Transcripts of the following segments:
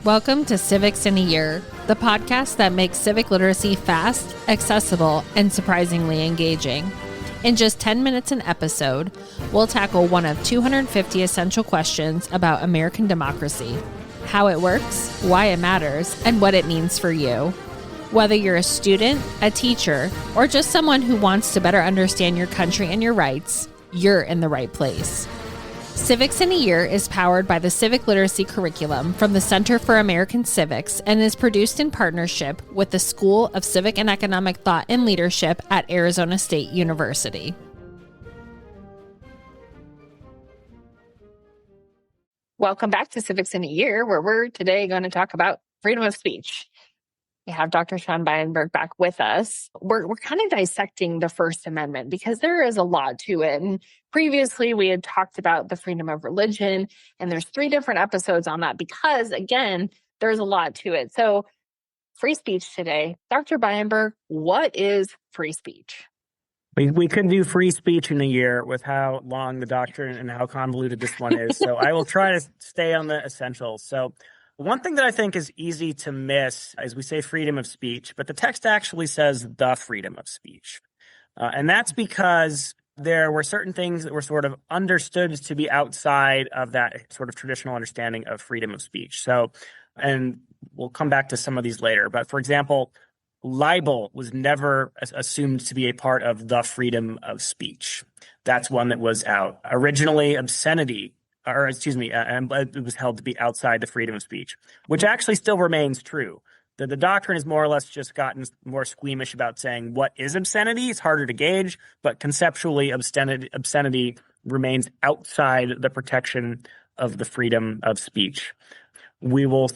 Welcome to Civics in a Year, the podcast that makes civic literacy fast, accessible, and surprisingly engaging. In just 10 minutes an episode, we'll tackle one of 250 essential questions about American democracy, how it works, why it matters, and what it means for you. Whether you're a student, a teacher, or just someone who wants to better understand your country and your rights, you're in the right place. Civics in a Year is powered by the Civic Literacy Curriculum from the Center for American Civics and is produced in partnership with the School of Civic and Economic Thought and Leadership at Arizona State University. Welcome back to Civics in a Year, where we're today going to talk about freedom of speech. We have Dr. Sean Barnette back with us. We're kind of dissecting the First Amendment because there is a lot to it. And previously, we had talked about the freedom of religion, and there's 3 different episodes on that because, again, there's a lot to it. So free speech today. Dr. Barnette, what is free speech? We couldn't do free speech in a year with how long the doctrine and how convoluted this one is. So I will try to stay on the essentials. So one thing that I think is easy to miss is we say freedom of speech, but the text actually says the freedom of speech. And that's because there were certain things that were sort of understood to be outside of that sort of traditional understanding of freedom of speech. So, and we'll come back to some of these later. But for example, libel was never assumed to be a part of the freedom of speech. That's one that was out. Originally, obscenity, it was held to be outside the freedom of speech, which actually still remains true. The doctrine has more or less just gotten more squeamish about saying what is obscenity. It's harder to gauge, but conceptually, obscenity remains outside the protection of the freedom of speech. We will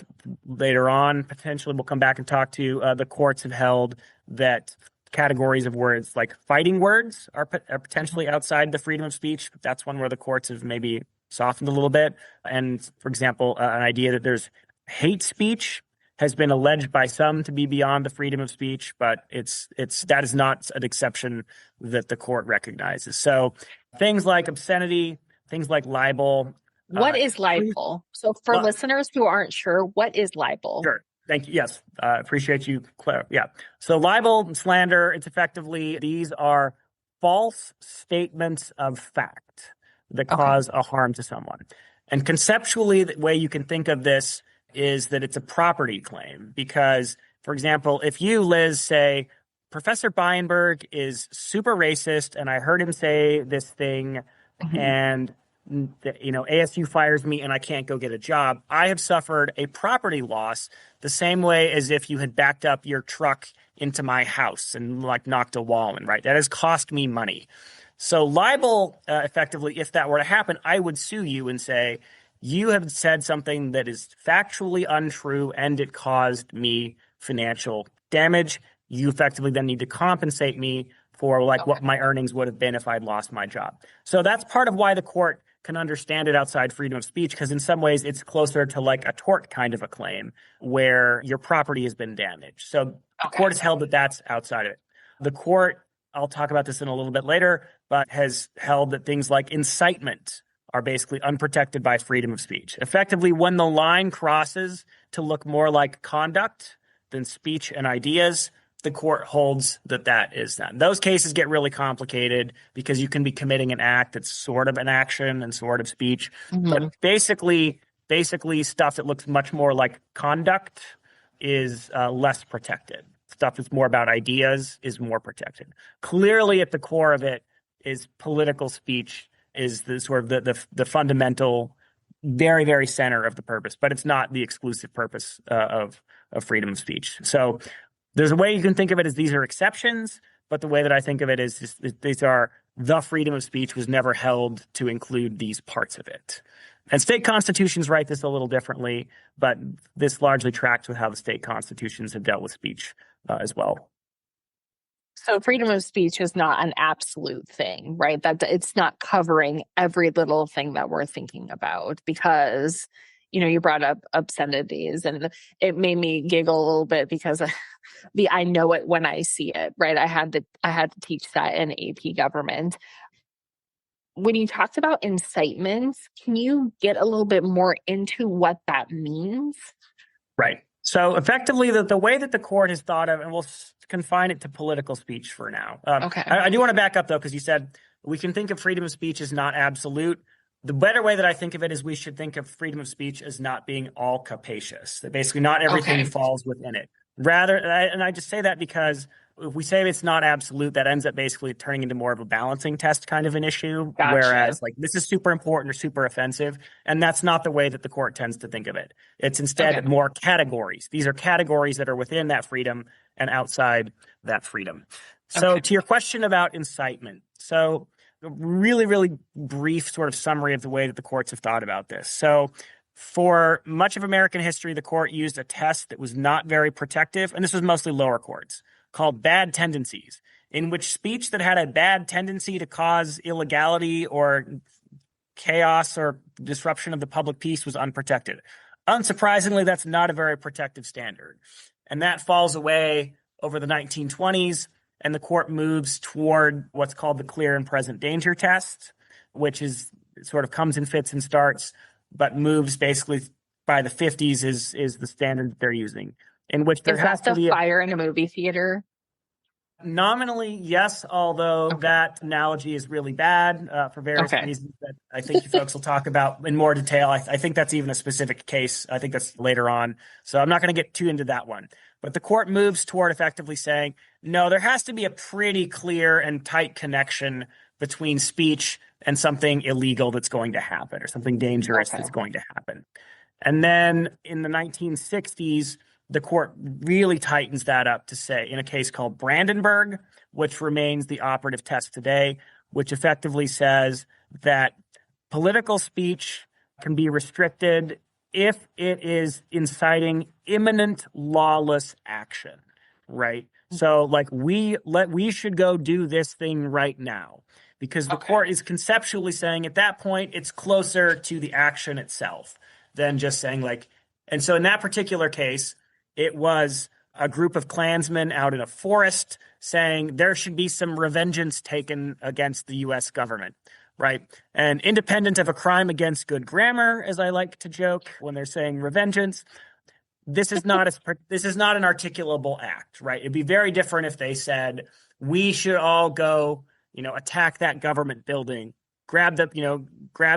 later on, potentially, we'll come back and talk to the courts have held that categories of words like fighting words are potentially outside the freedom of speech. That's one where the courts have maybe softened a little bit. And for example, an idea that there's hate speech has been alleged by some to be beyond the freedom of speech, but that is not an exception that the court recognizes. So things like obscenity, things like libel. What is libel? So for listeners who aren't sure, what is libel? Sure. Thank you. Yes. Appreciate you. Yeah. So libel and slander, it's effectively, these are false statements of fact that cause a harm to someone. And conceptually, the way you can think of this is that it's a property claim. Because, for example, if you, Liz, say, Professor Barnette is super racist, and I heard him say this thing, and ASU fires me and I can't go get a job, I have suffered a property loss the same way as if you had backed up your truck into my house and knocked a wall in, right? That has cost me money. So libel, effectively, if that were to happen, I would sue you and say, you have said something that is factually untrue and it caused me financial damage. You effectively then need to compensate me for what my earnings would have been if I'd lost my job. So that's part of why the court can understand it outside freedom of speech, because in some ways it's closer to like a tort kind of a claim where your property has been damaged. So the court has held that that's outside of it. The court, I'll talk about this in a little bit later, but has held that things like incitement are basically unprotected by freedom of speech. Effectively, when the line crosses to look more like conduct than speech and ideas, the court holds that is that. Those cases get really complicated because you can be committing an act that's sort of an action and sort of speech. But basically stuff that looks much more like conduct is less protected. Stuff that's more about ideas is more protected. Clearly, at the core of it is political speech is the sort of the fundamental, very, very center of the purpose, but it's not the exclusive purpose of freedom of speech. So there's a way you can think of it as these are exceptions, but the way that I think of it is just, these are the freedom of speech was never held to include these parts of it. And state constitutions write this a little differently, but this largely tracks with how the state constitutions have dealt with speech as well. So freedom of speech is not an absolute thing, right? That it's not covering every little thing that we're thinking about because, you brought up obscenities and it made me giggle a little bit because I know it when I see it, right? I had to teach that in AP government. When you talked about incitement, can you get a little bit more into what that means? Right. So effectively, the way that the court has thought of, and we'll confine it to political speech for now. Okay. I do want to back up, though, because you said we can think of freedom of speech as not absolute. The better way that I think of it is we should think of freedom of speech as not being all capacious, that basically not everything falls within it. Rather, and I just say that because if we say it's not absolute, that ends up basically turning into more of a balancing test kind of an issue. Gotcha. Whereas like this is super important or super offensive. And that's not the way that the court tends to think of it. It's instead more categories. These are categories that are within that freedom and outside that freedom. So to your question about incitement. So a really, really brief sort of summary of the way that the courts have thought about this. So for much of American history, the court used a test that was not very protective, and this was mostly lower courts, called bad tendencies, in which speech that had a bad tendency to cause illegality or chaos or disruption of the public peace was unprotected. Unsurprisingly, that's not a very protective standard. And that falls away over the 1920s, and the court moves toward what's called the clear and present danger test, which is sort of comes in fits and starts, but moves basically by the 50s is the standard that they're using. In which there has to be fire in a movie theater? Nominally, yes, although that analogy is really bad for various reasons that I think you folks will talk about in more detail. I think that's even a specific case. I think that's later on. So I'm not going to get too into that one. But the court moves toward effectively saying, no, there has to be a pretty clear and tight connection between speech and something illegal that's going to happen or something dangerous that's going to happen. And then in the 1960s, the court really tightens that up to say, in a case called Brandenburg, which remains the operative test today, which effectively says that political speech can be restricted if it is inciting imminent lawless action, right? So like we should go do this thing right now, because the court is conceptually saying at that point it's closer to the action itself than just saying like, and so in that particular case, it was a group of Klansmen out in a forest saying there should be some revengeance taken against the U.S. government, right? And independent of a crime against good grammar, as I like to joke when they're saying revengeance, this is not an articulable act, right? It'd be very different if they said we should all go, attack that government building, grab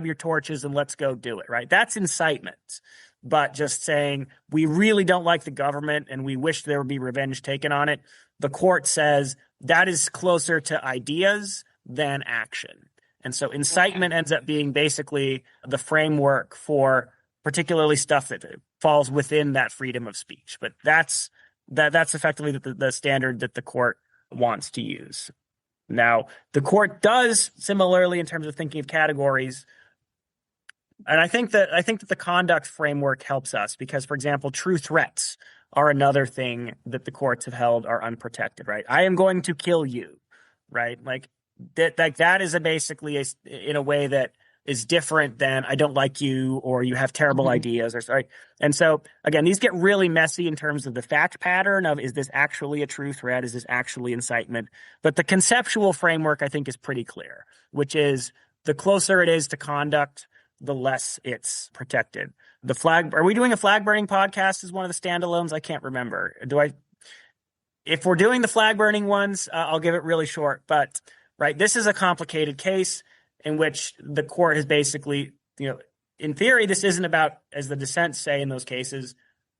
your torches and let's go do it, right? That's incitement. But just saying we really don't like the government and we wish there would be revenge taken on it, the court says that is closer to ideas than action. And so incitement ends up being basically the framework for particularly stuff that falls within that freedom of speech. But that's effectively the standard that the court wants to use. Now, the court does similarly in terms of thinking of categories. And I think that the conduct framework helps us because, for example, true threats are another thing that the courts have held are unprotected, right? I am going to kill you, right? Like that is basically in a way that is different than I don't like you or you have terrible ideas or sorry. And so again, these get really messy in terms of the fact pattern of is this actually a true threat? Is this actually incitement? But the conceptual framework I think is pretty clear, which is the closer it is to conduct, the less it's protected. Are we doing a flag burning podcast as one of the standalones? I can't remember. If we're doing the flag burning ones, I'll give it really short, but right, this is a complicated case in which the court has basically, in theory, this isn't about, as the dissents say in those cases,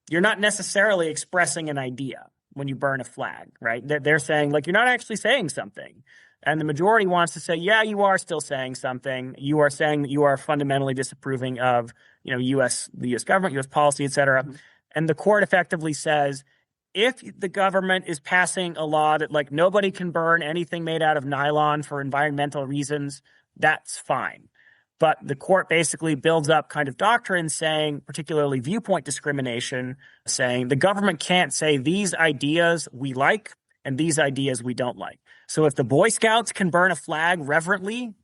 you're not necessarily expressing an idea when you burn a flag, right? They're saying like, you're not actually saying something. And the majority wants to say, yeah, you are still saying something. You are saying that you are fundamentally disapproving of, the U.S. government, U.S. policy, et cetera. And the court effectively says, if the government is passing a law that like nobody can burn anything made out of nylon for environmental reasons, that's fine. But the court basically builds up kind of doctrine saying, particularly viewpoint discrimination, saying the government can't say these ideas we like and these ideas we don't like. So if the Boy Scouts can burn a flag reverently,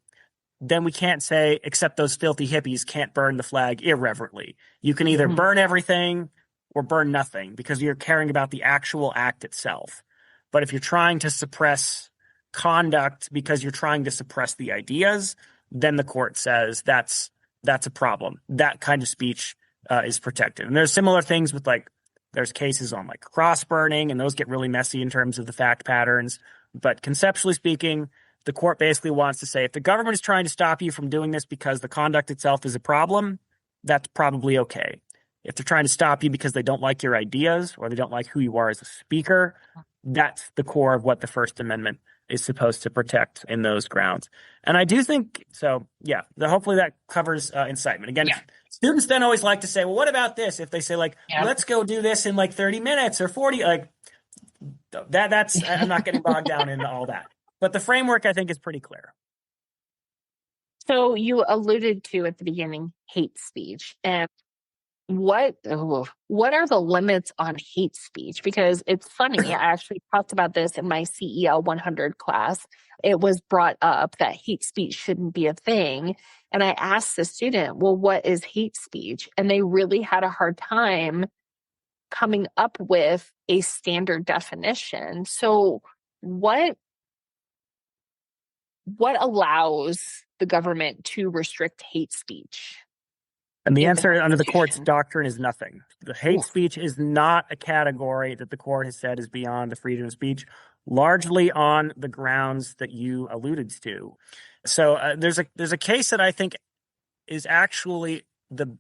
then we can't say, except those filthy hippies can't burn the flag irreverently. You can either burn everything or burn nothing because you're caring about the actual act itself. But if you're trying to suppress conduct because you're trying to suppress the ideas, then the court says that's a problem. That kind of speech is protected. And there's similar things with like There's cases on like cross burning, and those get really messy in terms of the fact patterns. But conceptually speaking, the court basically wants to say if the government is trying to stop you from doing this because the conduct itself is a problem, that's probably okay. If they're trying to stop you because they don't like your ideas or they don't like who you are as a speaker, that's the core of what the First Amendment is supposed to protect in those grounds. And I do think so. Yeah, hopefully that covers incitement. Again, students then always like to say, well, what about this? If they say like, let's go do this in like 30 minutes or 40, like that's I'm not getting bogged down into all that. But the framework, I think, is pretty clear. So you alluded to at the beginning hate speech. And what are the limits on hate speech? Because it's funny, I actually talked about this in my CEL 100 class. It was brought up that hate speech shouldn't be a thing. And I asked the student, well, what is hate speech? And they really had a hard time coming up with a standard definition. So what allows the government to restrict hate speech? And the answer under the court's doctrine is nothing. The hate speech is not a category that the court has said is beyond the freedom of speech, largely on the grounds that you alluded to. So there's a case that I think is actually the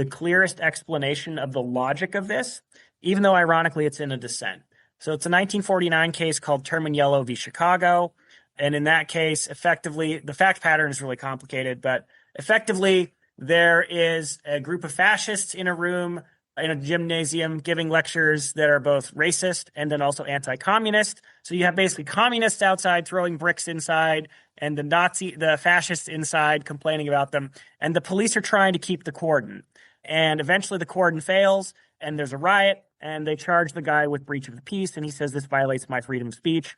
clearest explanation of the logic of this, even though ironically it's in a dissent. So it's a 1949 case called Terminiello v. Chicago. And in that case, effectively, the fact pattern is really complicated, but effectively, there is a group of fascists in a room, in a gymnasium, giving lectures that are both racist and then also anti-communist. So you have basically communists outside throwing bricks inside and the fascists inside complaining about them. And the police are trying to keep the cordon. And eventually the cordon fails and there's a riot and they charge the guy with breach of the peace. And he says, this violates my freedom of speech.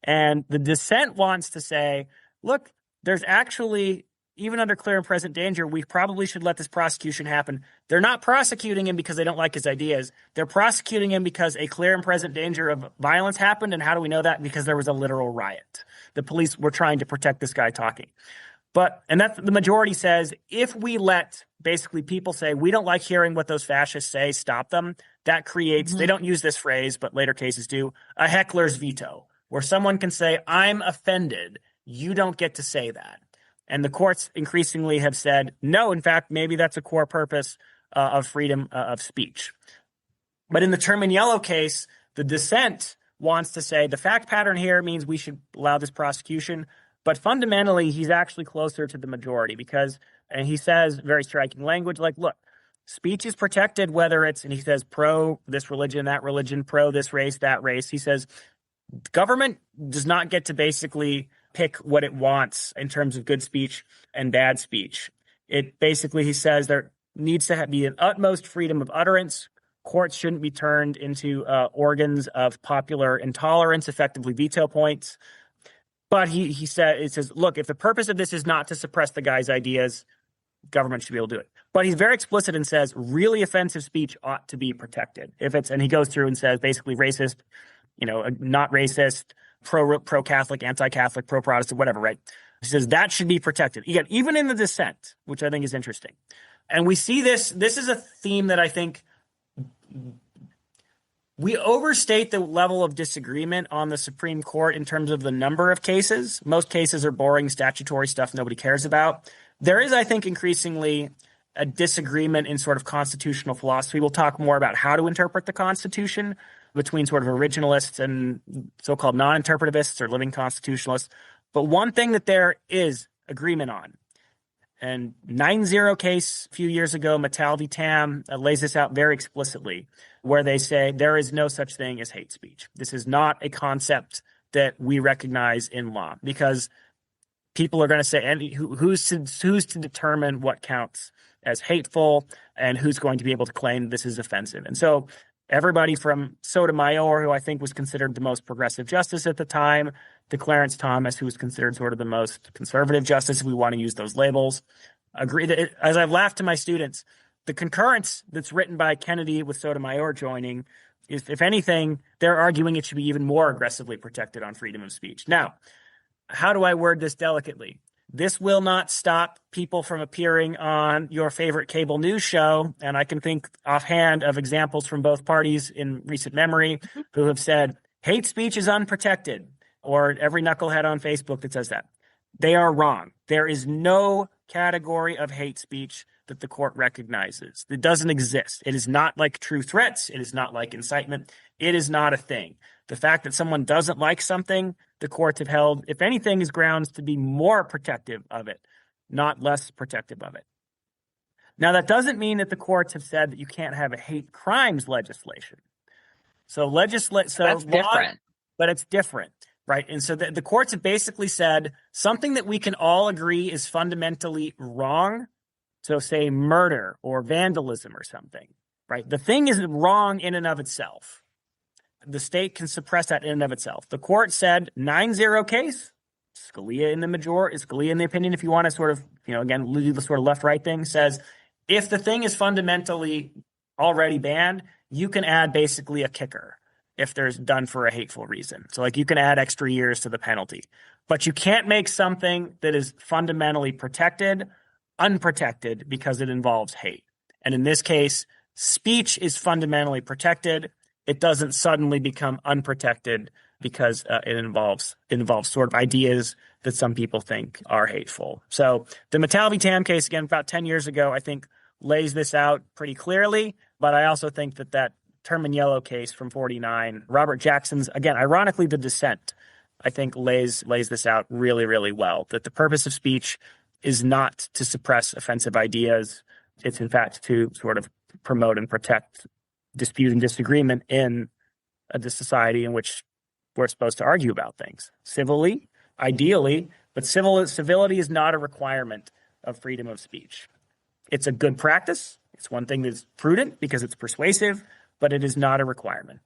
And the dissent wants to say, look, there's actually, even under clear and present danger, we probably should let this prosecution happen. They're not prosecuting him because they don't like his ideas. They're prosecuting him because a clear and present danger of violence happened. And how do we know that? Because there was a literal riot. The police were trying to protect this guy talking. And that's the majority says, if we let basically people say, we don't like hearing what those fascists say, stop them, that creates, they don't use this phrase, but later cases do, a heckler's veto, where someone can say, I'm offended. You don't get to say that. And the courts increasingly have said, no, in fact, maybe that's a core purpose of freedom of speech. But in the Terminiello case, the dissent wants to say the fact pattern here means we should allow this prosecution. But fundamentally, he's actually closer to the majority because, and he says very striking language like, look, speech is protected whether it's, and he says pro this religion, that religion, pro this race, that race. He says government does not get to basically pick what it wants in terms of good speech and bad speech. It basically, he says, there needs to be an utmost freedom of utterance. Courts shouldn't be turned into organs of popular intolerance, effectively veto points. But it says, look, if the purpose of this is not to suppress the guy's ideas, government should be able to do it. But he's very explicit and says really offensive speech ought to be protected. And he goes through and says basically racist, not racist, pro-Catholic, anti-Catholic, pro-Protestant, whatever, right? He says that should be protected. Again, even in the dissent, which I think is interesting. And we see this is a theme that I think we overstate the level of disagreement on the Supreme Court in terms of the number of cases. Most cases are boring statutory stuff nobody cares about. There is, I think, increasingly a disagreement in sort of constitutional philosophy. We'll talk more about how to interpret the Constitution between sort of originalists and so-called non-interpretivists or living constitutionalists. But one thing that there is agreement on, and 9-0 case a few years ago, Matal v. Tam lays this out very explicitly, where they say there is no such thing as hate speech. This is not a concept that we recognize in law because people are going to say, and who's to determine what counts as hateful and who's going to be able to claim this is offensive. And so everybody from Sotomayor, who I think was considered the most progressive justice at the time, to Clarence Thomas, who was considered sort of the most conservative justice, if we want to use those labels, agree that, as I've laughed to my students, the concurrence that's written by Kennedy with Sotomayor joining is, if anything, they're arguing it should be even more aggressively protected on freedom of speech. Now, how do I word this delicately? This will not stop people from appearing on your favorite cable news show. And I can think offhand of examples from both parties in recent memory who have said hate speech is unprotected, or every knucklehead on Facebook that says that. They are wrong. There is no category of hate speech that the court recognizes. It doesn't exist. It is not like true threats. It is not like incitement. It is not a thing. The fact that someone doesn't like something, the courts have held, if anything, is grounds to be more protective of it, not less protective of it. Now, that doesn't mean that the courts have said that you can't have a hate crimes legislation. So That's different. But it's different, right? And so the courts have basically said something that we can all agree is fundamentally wrong. So say murder or vandalism or something, right? The thing is wrong in and of itself. The state can suppress that in and of itself. The court said 9-0 case. Scalia in the opinion, if you want to sort of, again, do the sort of left-right thing, says if the thing is fundamentally already banned, you can add basically a kicker if there's done for a hateful reason. So like you can add extra years to the penalty, but you can't make something that is fundamentally protected unprotected because it involves hate. And in this case, speech is fundamentally protected. It doesn't suddenly become unprotected because it involves sort of ideas that some people think are hateful. So the Matal v. Tam case, again, about 10 years ago, I think lays this out pretty clearly. But I also think that Terminiello case from 49, Robert Jackson's, again, ironically, the dissent, I think lays this out really, really well, that the purpose of speech is not to suppress offensive ideas. It's, in fact, to sort of promote and protect dispute and disagreement in the society in which we're supposed to argue about things. Civilly, ideally, but civility is not a requirement of freedom of speech. It's a good practice. It's one thing that's prudent because it's persuasive, but it is not a requirement.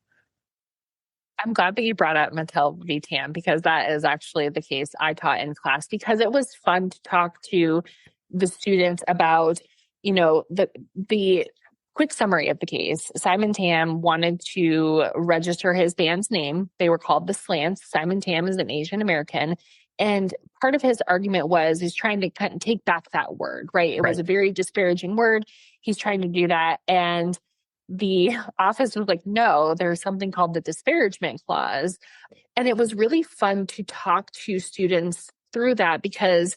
I'm glad that you brought up Matal v. Tam, because that is actually the case I taught in class, because it was fun to talk to the students about, the quick summary of the case. Simon Tam wanted to register his band's name. They were called the Slants. Simon Tam is an Asian American. And part of his argument was he's trying to kind of take back that word, right? It was a very disparaging word. He's trying to do that. And the office was like, no, there's something called the disparagement clause. And it was really fun to talk to students through that, because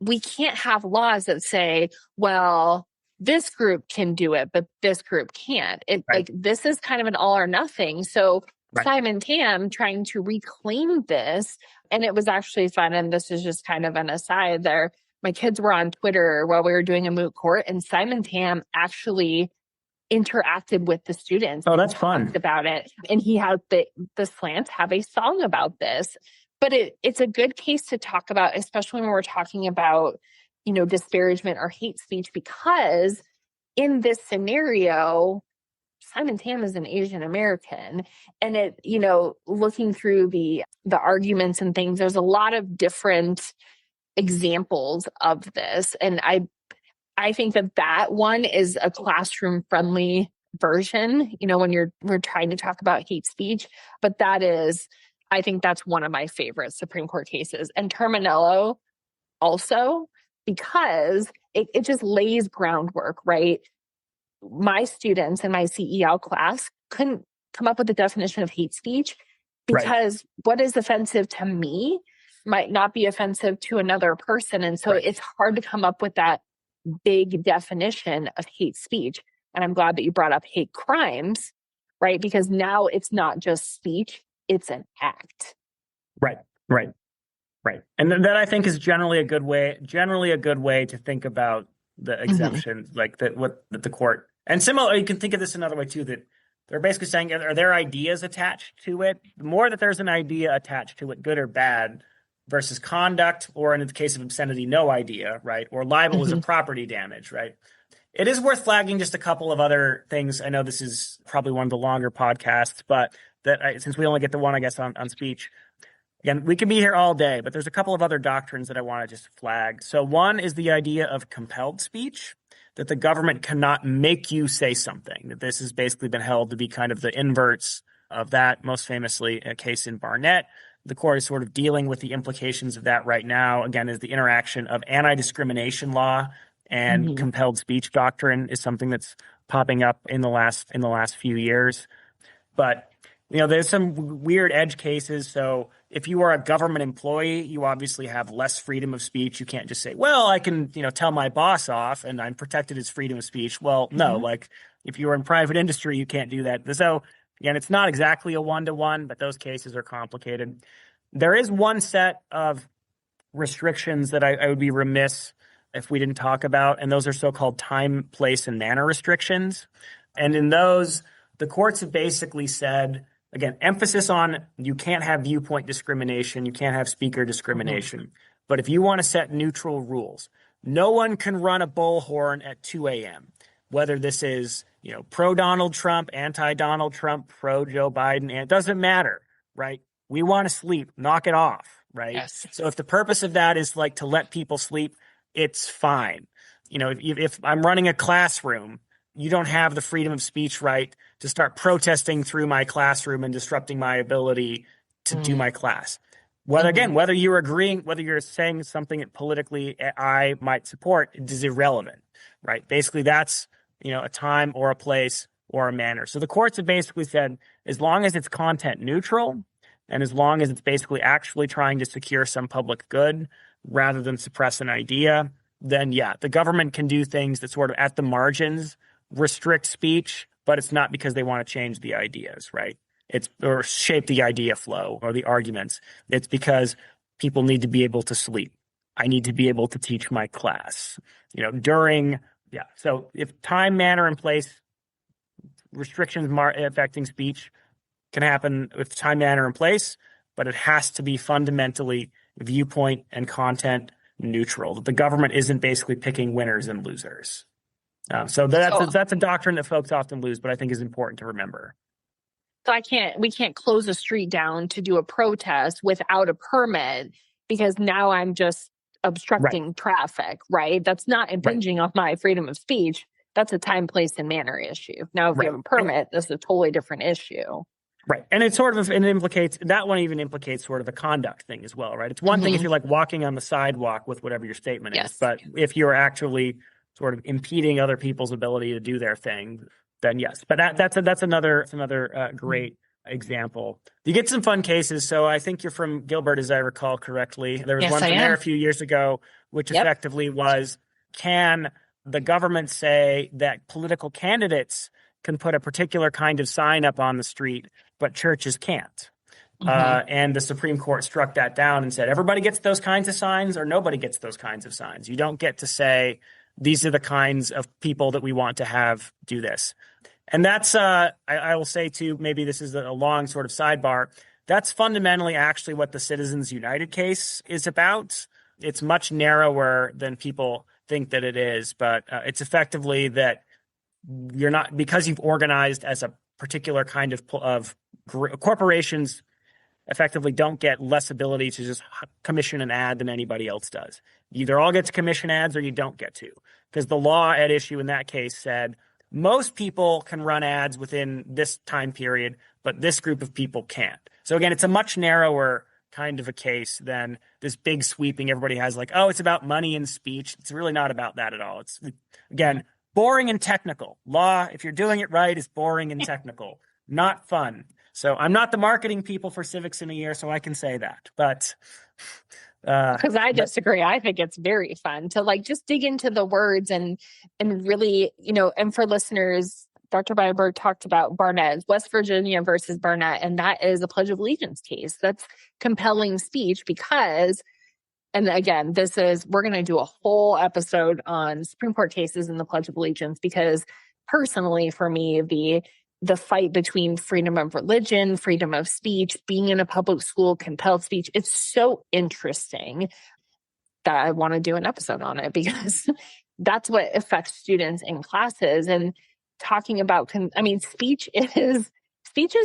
we can't have laws that say, well, this group can do it, but this group can't. Like, this is kind of an all or nothing. So Simon Tam trying to reclaim this, and it was actually fun. And this is just kind of an aside there. My kids were on Twitter while we were doing a moot court, and Simon Tam actually interacted with the students. Oh, that's fun. About it. And he had the Slants have a song about this. But it's a good case to talk about, especially when we're talking about, disparagement or hate speech, because in this scenario, Simon Tam is an Asian American, and looking through the arguments and things, there's a lot of different examples of this. And I think that one is a classroom friendly version, when we're trying to talk about hate speech, but I think that's one of my favorite Supreme Court cases. And Terminiello also, because it just lays groundwork, right? My students in my CEL class couldn't come up with a definition of hate speech, because what is offensive to me might not be offensive to another person. And so it's hard to come up with that big definition of hate speech. And I'm glad that you brought up hate crimes, right? Because now it's not just speech, it's an act. Right. And that, I think, is generally a good way to think about the exemptions, like what the court. And similarly, you can think of this another way too, that they're basically saying, are there ideas attached to it? The more that there's an idea attached to it, good or bad, versus conduct, or in the case of obscenity, no idea, right? Or libel is a property damage, right? It is worth flagging just a couple of other things. I know this is probably one of the longer podcasts, but since we only get the one, I guess, on speech. Again, we can be here all day, but there's a couple of other doctrines that I want to just flag. So one is the idea of compelled speech, that the government cannot make you say something, that this has basically been held to be kind of the inverse of that, most famously a case in Barnette, the court is sort of dealing with the implications of that right now. Again, is the interaction of anti-discrimination law and compelled speech doctrine is something that's popping up in the last few years. But there's some weird edge cases. So if you are a government employee, you obviously have less freedom of speech. You can't just say, well, I can, tell my boss off and I'm protected as freedom of speech. Well, no, like if you're in private industry, you can't do that. So again, it's not exactly a one-to-one, but those cases are complicated. There is one set of restrictions that I would be remiss if we didn't talk about, and those are so-called time, place, and manner restrictions. And in those, the courts have basically said, again, emphasis on you can't have viewpoint discrimination, you can't have speaker discrimination. But if you want to set neutral rules, no one can run a bullhorn at 2 a.m., whether this is, pro-Donald Trump, anti-Donald Trump, pro-Joe Biden, and it doesn't matter, right? We want to sleep, knock it off, right? Yes. So if the purpose of that is like to let people sleep, it's fine. If I'm running a classroom, you don't have the freedom of speech right to start protesting through my classroom and disrupting my ability to do my class. Whether you're agreeing, whether you're saying something that politically I might support is irrelevant, right? Basically, that's, a time or a place or a manner. So the courts have basically said, as long as it's content neutral and as long as it's basically actually trying to secure some public good rather than suppress an idea, then yeah, the government can do things that sort of at the margins restrict speech, but it's not because they want to change the ideas, right? Or shape the idea flow or the arguments. It's because people need to be able to sleep. I need to be able to teach my class, So if time, manner, and place restrictions affecting speech can happen with time, manner, and place, but it has to be fundamentally viewpoint and content neutral. The government isn't basically picking winners and losers. So that's a doctrine that folks often lose, but I think is important to remember. So we can't close a street down to do a protest without a permit because now I'm just obstructing traffic, right? That's not impinging on my freedom of speech. That's a time, place, and manner issue. Now, if you have a permit, that's a totally different issue. Right. And it implicates sort of a conduct thing as well, right? It's one thing if you're like walking on the sidewalk with whatever your statement is, but if you're actually sort of impeding other people's ability to do their thing, then yes. But that's another great example. You get some fun cases. So I think you're from Gilbert, as I recall correctly. There was one from there a few years ago, which effectively was, can the government say that political candidates can put a particular kind of sign up on the street, but churches can't? And the Supreme Court struck that down and said, everybody gets those kinds of signs or nobody gets those kinds of signs. You don't get to say, these are the kinds of people that we want to have do this. And that's, I will say too, maybe this is a long sort of sidebar. That's fundamentally actually what the Citizens United case is about. It's much narrower than people think that it is, but it's effectively that you're not, because you've organized as a particular kind of corporations effectively don't get less ability to just commission an ad than anybody else does. You either all get to commission ads or you don't get to, because the law at issue in that case said most people can run ads within this time period, but this group of people can't. So again, it's a much narrower kind of a case than this big sweeping everybody has like, oh, it's about money and speech. It's really not about that at all. It's, again, boring and technical. Law, if you're doing it right, is boring and technical, not fun. So I'm not the marketing people for Civics in a Year, so I can say that. But because I disagree. I think it's very fun to like just dig into the words and really, and for listeners, Dr. Brandenburg talked about Barnette, West Virginia versus Barnette, and that is a Pledge of Allegiance case. That's compelling speech because, and again, we're going to do a whole episode on Supreme Court cases and the Pledge of Allegiance because personally for me, the fight between freedom of religion, freedom of speech, being in a public school, compelled speech, it's so interesting that I want to do an episode on it because that's what affects students in classes. And talking about, speech is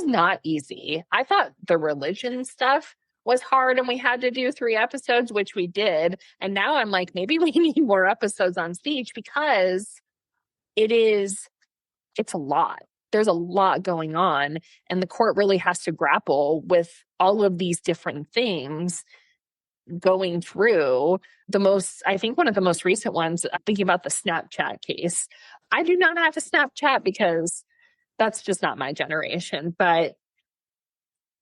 not easy. I thought the religion stuff was hard and we had to do 3 episodes, which we did. And now I'm like, maybe we need more episodes on speech because it's a lot. there's a lot going on, and the court really has to grapple with all of these different things going through. I think one of the most recent ones, I'm thinking about the Snapchat case. I do not have a Snapchat because that's just not my generation. But,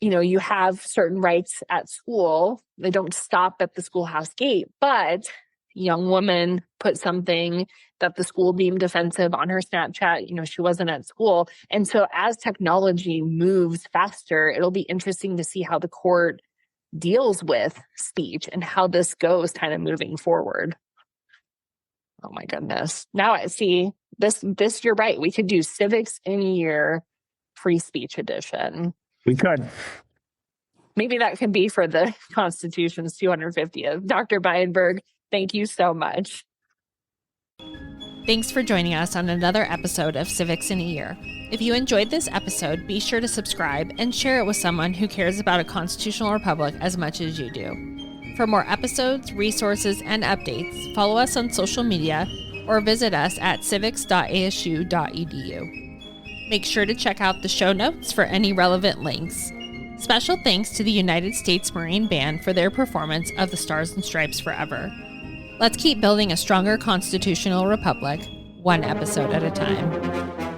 you have certain rights at school. They don't stop at the schoolhouse gate. But young woman put something that the school deemed offensive on her Snapchat. She wasn't at school. And so as technology moves faster, it'll be interesting to see how the court deals with speech and how this goes kind of moving forward. Oh my goodness. Now I see this, you're right. We could do civics in a year, free speech edition. We could. Maybe that could be for the Constitution's 250th. Dr. Beinberg, thank you so much. Thanks for joining us on another episode of Civics in a Year. If you enjoyed this episode, be sure to subscribe and share it with someone who cares about a constitutional republic as much as you do. For more episodes, resources, and updates, follow us on social media or visit us at civics.asu.edu. Make sure to check out the show notes for any relevant links. Special thanks to the United States Marine Band for their performance of the Stars and Stripes Forever. Let's keep building a stronger constitutional republic, one episode at a time.